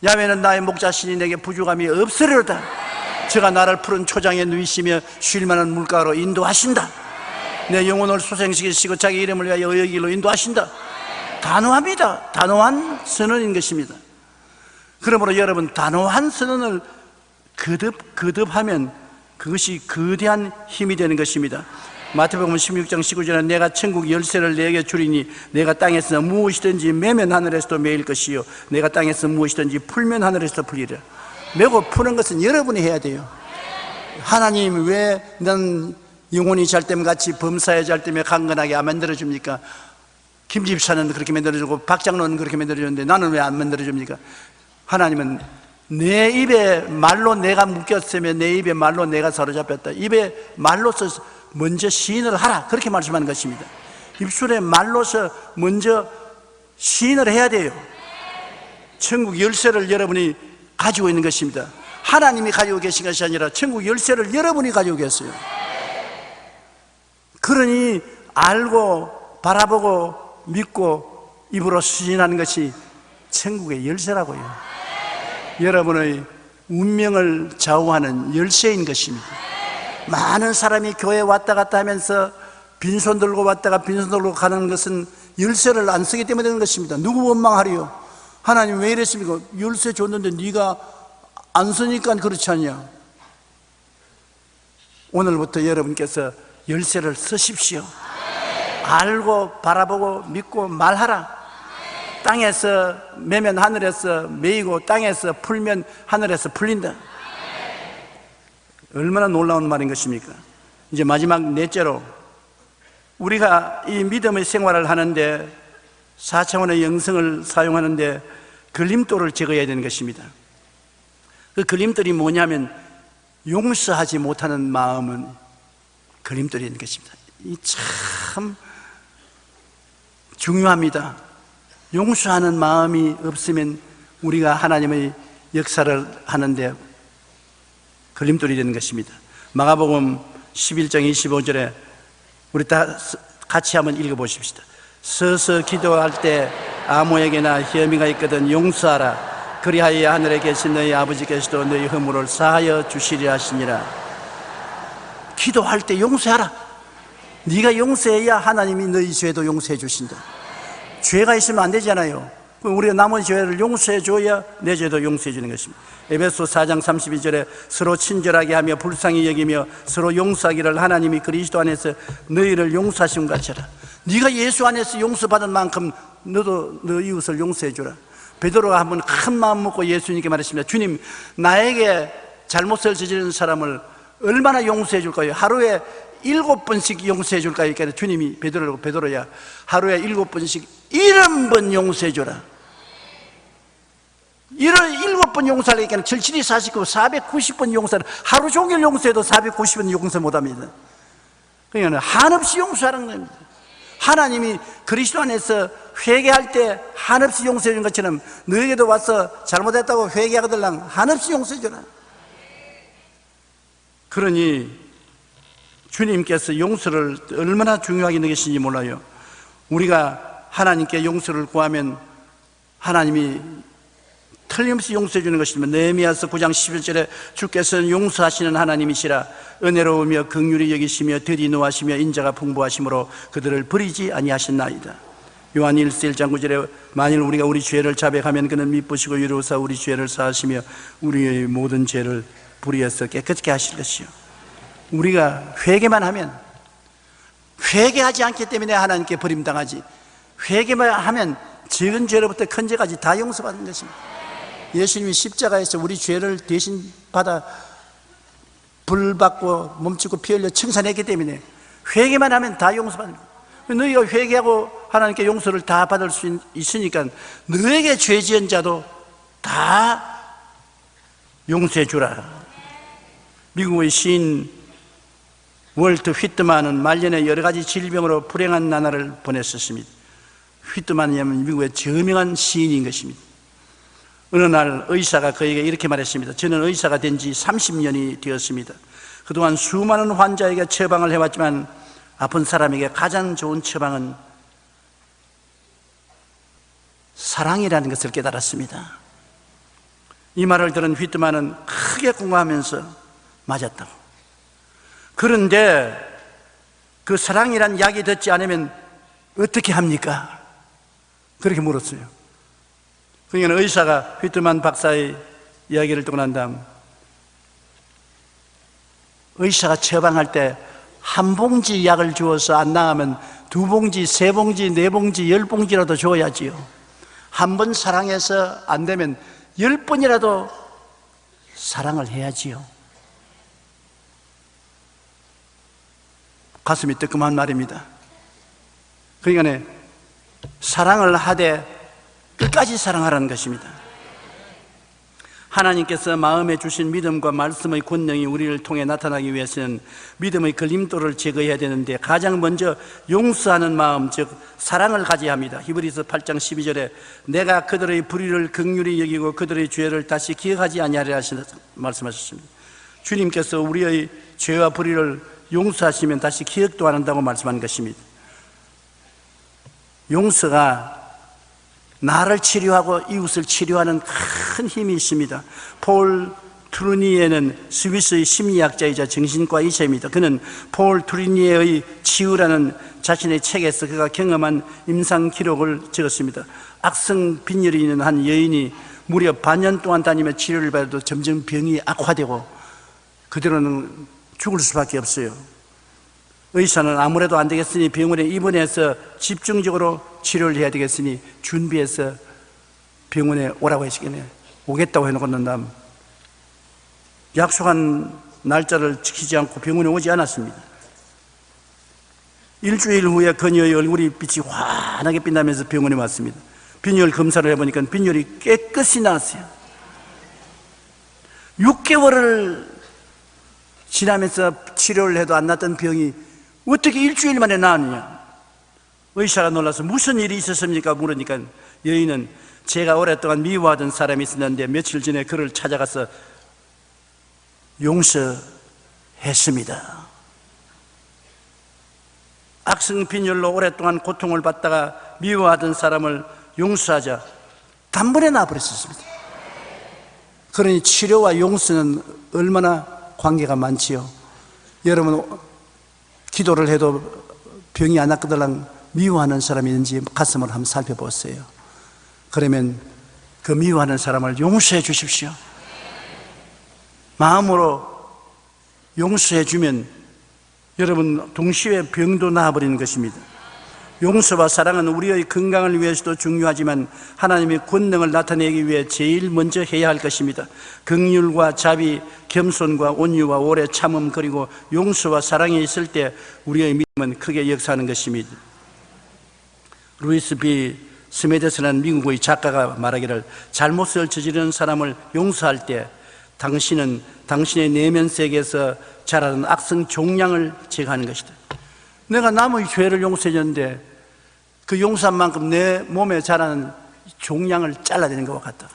야훼는 나의 목자시니 내게 부족함이 없으리로다. 저가 나를 푸른 초장에 누이시며 쉴만한 물가로 인도하신다. 내 영혼을 소생시키시고 자기 이름을 위하여 의의 길로 인도하신다. 단호합니다. 단호한 선언인 것입니다. 그러므로 여러분 단호한 선언을 거듭하면 그것이 거대한 힘이 되는 것입니다. 마태복음 16장 19절에 내가 천국 열쇠를 내게 주리니 내가 땅에서 무엇이든지 매면 하늘에서도 매일 것이요 내가 땅에서 무엇이든지 풀면 하늘에서도 풀리리라. 매고 푸는 것은 여러분이 해야 돼요. 하나님 왜 난 영혼이 잘 때면 같이 범사에 잘 때면 강건하게 안 만들어줍니까? 김 집사는 그렇게 만들어주고 박 장로는 그렇게 만들어주는데 나는 왜 안 만들어줍니까? 하나님은 내 입에 말로 내가 묶였으면 내 입에 말로 내가 사로잡혔다. 입에 말로서 먼저 시인을 하라, 그렇게 말씀하는 것입니다. 입술에 말로서 먼저 시인을 해야 돼요. 천국 열쇠를 여러분이 가지고 있는 것입니다. 하나님이 가지고 계신 것이 아니라 천국 열쇠를 여러분이 가지고 계세요. 그러니 알고 바라보고 믿고 입으로 수진하는 것이 천국의 열쇠라고요. 여러분의 운명을 좌우하는 열쇠인 것입니다. 많은 사람이 교회에 왔다 갔다 하면서 빈손 들고 왔다가 빈손 들고 가는 것은 열쇠를 안 쓰기 때문에 되는 것입니다. 누구 원망하리요? 하나님 왜 이랬습니까? 열쇠 줬는데 네가 안 쓰니까 그렇지 않냐? 오늘부터 여러분께서 열쇠를 쓰십시오. 알고 바라보고 믿고 말하라. 땅에서 매면 하늘에서 매이고 땅에서 풀면 하늘에서 풀린다. 얼마나 놀라운 말인 것입니까? 이제 마지막 넷째로, 우리가 이 믿음의 생활을 하는데 4차원의 영성을 사용하는데 걸림돌을 제거해야 되는 것입니다. 그 걸림돌이 뭐냐면 용서하지 못하는 마음은 걸림돌이 있는 것입니다. 이 참 중요합니다. 용서하는 마음이 없으면 우리가 하나님의 역사를 하는데 걸림돌이 되는 것입니다. 마가복음 11장 25절에 우리 다 같이 한번 읽어보십시다. 서서 기도할 때 아무에게나 혐의가 있거든 용서하라. 그리하여 하늘에 계신 너희 아버지께서도 너희 허물을 사하여 주시리라 하시니라. 기도할 때 용서하라. 네가 용서해야 하나님이 너희 죄도 용서해 주신다. 죄가 있으면 안 되잖아요. 우리가 남의 죄를 용서해 줘야 내 죄도 용서해 주는 것입니다. 에베소 4장 32절에 서로 친절하게 하며 불쌍히 여기며 서로 용서하기를 하나님이 그리스도 안에서 너희를 용서하신 것 같이라. 네가 예수 안에서 용서받은 만큼 너도 너 이웃을 용서해 주라. 베드로가 한번 큰 마음 먹고 예수님께 말했습니다. 주님, 나에게 잘못을 저지른 사람을 얼마나 용서해 줄까요? 하루에 7번씩 용서해 줄까요? 그러니까 주님이 베드로라고, 베드로야 하루에 7번씩 70번 용서해 줘라. 7번 용서하니까 77이 49, 490번 용서를 하루 종일 용서해도 490번 용서 못합니다. 그러니까 한없이 용서하는 겁니다. 하나님이 그리스도 안에서 회개할 때 한없이 용서해 준 것처럼 너에게도 와서 잘못했다고 회개하거들랑 한없이 용서해 줘라. 그러니 주님께서 용서를 얼마나 중요하게 여기시는지 몰라요. 우리가 하나님께 용서를 구하면 하나님이 틀림없이 용서해 주는 것이지만 느헤미야서 9장 11절에 주께서는 용서하시는 하나님이시라. 은혜로우며 긍휼히 여기시며 더디 노하시며 인자가 풍부하심으로 그들을 버리지 아니하셨나이다. 요한 1서 1장 9절에 만일 우리가 우리 죄를 자백하면 그는 미쁘시고 유로사 우리 죄를 사하시며 우리의 모든 죄를 불의에서 깨끗게 하실 것이요. 우리가 회개만 하면, 회개하지 않기 때문에 하나님께 버림당하지, 회개만 하면 적은 죄로부터 큰 죄까지 다 용서받는 것입니다. 예수님이 십자가에서 우리 죄를 대신 받아 불 받고 몸치고 피 흘려 청산했기 때문에 회개만 하면 다 용서받는 거예요. 너희가 회개하고 하나님께 용서를 다 받을 수 있으니까 너에게 죄 지은 자도 다 용서해 주라. 미국의 시인 월트 휘트만은 말년에 여러 가지 질병으로 불행한 나날을 보냈었습니다. 휘트만이라면 미국의 저명한 시인인 것입니다. 어느 날 의사가 그에게 이렇게 말했습니다. 저는 의사가 된 지 30년이 되었습니다. 그동안 수많은 환자에게 처방을 해왔지만 아픈 사람에게 가장 좋은 처방은 사랑이라는 것을 깨달았습니다. 이 말을 들은 휘트만은 크게 공감하면서 맞았다고. 그런데 그 사랑이란 약이 듣지 않으면 어떻게 합니까? 그렇게 물었어요. 그러니까 의사가 휘트만 박사의 이야기를 듣고 난 다음 의사가 처방할 때 한 봉지 약을 주어서 안 나가면 2봉지, 3봉지, 4봉지, 10봉지라도 줘야지요. 한 번 사랑해서 안 되면 10번이라도 사랑을 해야지요. 가슴이 뜨끔한 말입니다. 그러니까 사랑을 하되 끝까지 사랑하라는 것입니다. 하나님께서 마음에 주신 믿음과 말씀의 권능이 우리를 통해 나타나기 위해서는 믿음의 걸림돌을 제거해야 되는데 가장 먼저 용서하는 마음, 즉 사랑을 가져야 합니다. 히브리서 8장 12절에 내가 그들의 불의를 긍휼히 여기고 그들의 죄를 다시 기억하지 아니하리라 말씀하셨습니다. 주님께서 우리의 죄와 불의를 용서하시면 다시 기억도 안 한다고 말씀한 것입니다. 용서가 나를 치료하고 이웃을 치료하는 큰 힘이 있습니다. 폴 트루니에는 스위스의 심리학자이자 정신과 의사입니다. 그는 폴 트루니에의 치유라는 자신의 책에서 그가 경험한 임상 기록을 적었습니다. 악성 빈혈이 있는 한 여인이 무려 반년 동안 다니며 치료를 받아도 점점 병이 악화되고 그대로는 죽을 수밖에 없어요. 의사는 아무래도 안 되겠으니 병원에 입원해서 집중적으로 치료를 해야 되겠으니 준비해서 병원에 오라고 했으니 오겠다고 해놓고는 남 약속한 날짜를 지키지 않고 병원에 오지 않았습니다. 일주일 후에 그녀의 얼굴이 빛이 환하게 빛나면서 병원에 왔습니다. 빈혈 검사를 해보니까 빈혈이 깨끗이 나왔어요. 6개월을 지나면서 치료를 해도 안 났던 병이 어떻게 일주일 만에 나았느냐? 의사가 놀라서 무슨 일이 있었습니까? 물으니까 여인은 제가 오랫동안 미워하던 사람이 있었는데 며칠 전에 그를 찾아가서 용서했습니다. 악성 빈혈로 오랫동안 고통을 받다가 미워하던 사람을 용서하자 단번에 나아버렸습니다. 그러니 치료와 용서는 얼마나 관계가 많지요. 여러분 기도를 해도 병이 안 낫거든 미워하는 사람이 있는지 가슴을 한번 살펴보세요. 그러면 그 미워하는 사람을 용서해 주십시오. 마음으로 용서해 주면 여러분 동시에 병도 나아버리는 것입니다. 용서와 사랑은 우리의 건강을 위해서도 중요하지만 하나님의 권능을 나타내기 위해 제일 먼저 해야 할 것입니다. 긍휼과 자비, 겸손과 온유와 오래 참음 그리고 용서와 사랑이 있을 때 우리의 믿음은 크게 역사하는 것입니다. 루이스 B. 스메데스라는 미국의 작가가 말하기를 잘못을 저지르는 사람을 용서할 때 당신은 당신의 내면 세계에서 자라는 악성 종양을 제거하는 것이다. 내가 남의 죄를 용서해줬는데 그 용서한 만큼 내 몸에 자라는 종양을 잘라내는 것과 같다.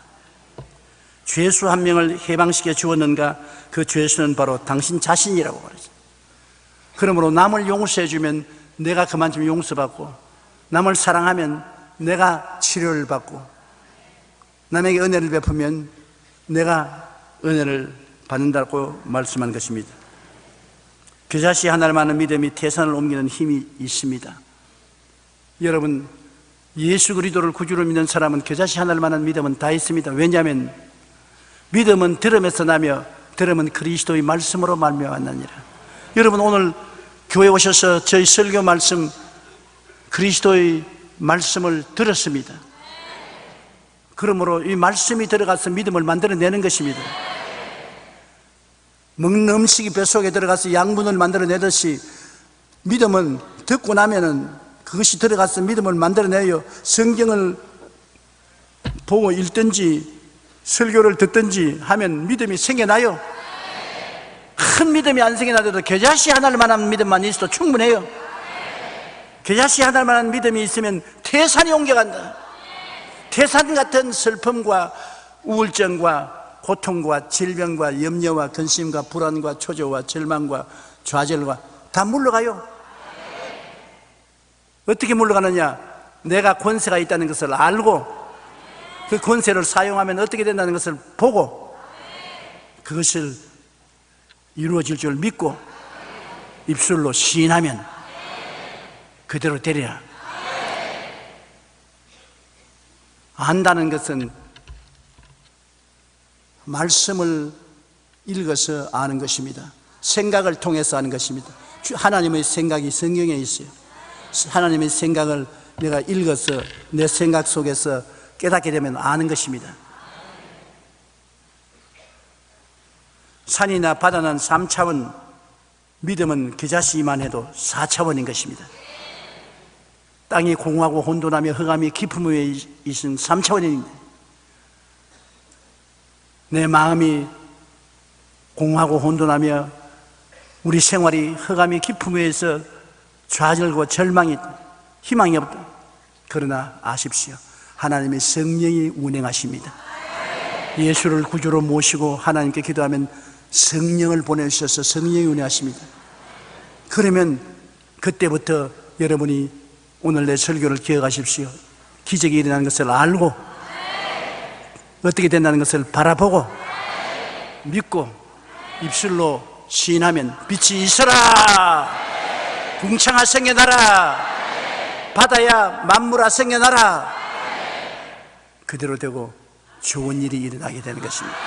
죄수 한 명을 해방시켜 주었는가? 그 죄수는 바로 당신 자신이라고 말하죠. 그러므로 남을 용서해주면 내가 그만큼 용서받고 남을 사랑하면 내가 치료를 받고 남에게 은혜를 베푸면 내가 은혜를 받는다고 말씀한 것입니다. 겨자씨 하나만한 믿음이 태산을 옮기는 힘이 있습니다. 여러분 예수 그리스도를 구주로 믿는 사람은 겨자씨 하나만한 믿음은 다 있습니다. 왜냐하면 믿음은 들음에서 나며 들음은 그리스도의 말씀으로 말미암았느니라. 여러분 오늘 교회 오셔서 저희 설교 말씀 그리스도의 말씀을 들었습니다. 그러므로 이 말씀이 들어가서 믿음을 만들어내는 것입니다. 먹는 음식이 뱃속에 들어가서 양분을 만들어내듯이 믿음은 듣고 나면은 그것이 들어가서 믿음을 만들어내요. 성경을 보고 읽든지 설교를 듣든지 하면 믿음이 생겨나요. 큰 믿음이 안 생겨나도 겨자씨 하나만한 믿음만 있어도 충분해요. 겨자씨 하나만한 믿음이 있으면 태산이 옮겨간다. 태산 같은 슬픔과 우울증과 고통과 질병과 염려와 근심과 불안과 초조와 절망과 좌절과 다 물러가요. 어떻게 물러가느냐? 내가 권세가 있다는 것을 알고 그 권세를 사용하면 어떻게 된다는 것을 보고 그것을 이루어질 줄 믿고 입술로 시인하면 그대로 되리라. 안다는 것은 말씀을 읽어서 아는 것입니다. 생각을 통해서 아는 것입니다. 하나님의 생각이 성경에 있어요. 하나님의 생각을 내가 읽어서 내 생각 속에서 깨닫게 되면 아는 것입니다. 산이나 바다는 3차원, 믿음은 그 자신이만 해도 4차원인 것입니다. 땅이 공허하고 혼돈하며 흑암이 깊음 위에 있은 3차원입니다. 내 마음이 공허하고 혼돈하며 우리 생활이 흑암이 깊음 위에서 좌절과 절망이 희망이 없다. 그러나 아십시오. 하나님의 성령이 운행하십니다. 예수를 구주로 모시고 하나님께 기도하면 성령을 보내주셔서 성령이 운행하십니다. 그러면 그때부터 여러분이 오늘 내 설교를 기억하십시오. 기적이 일어나는 것을 알고 어떻게 된다는 것을 바라보고 믿고 입술로 시인하면 빛이 있어라, 궁창아 생겨나라, 바다야 만물아 생겨나라, 그대로 되고 좋은 일이 일어나게 되는 것입니다.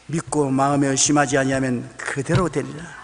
믿고 마음에 의심하지 아니하면 그대로 되리라.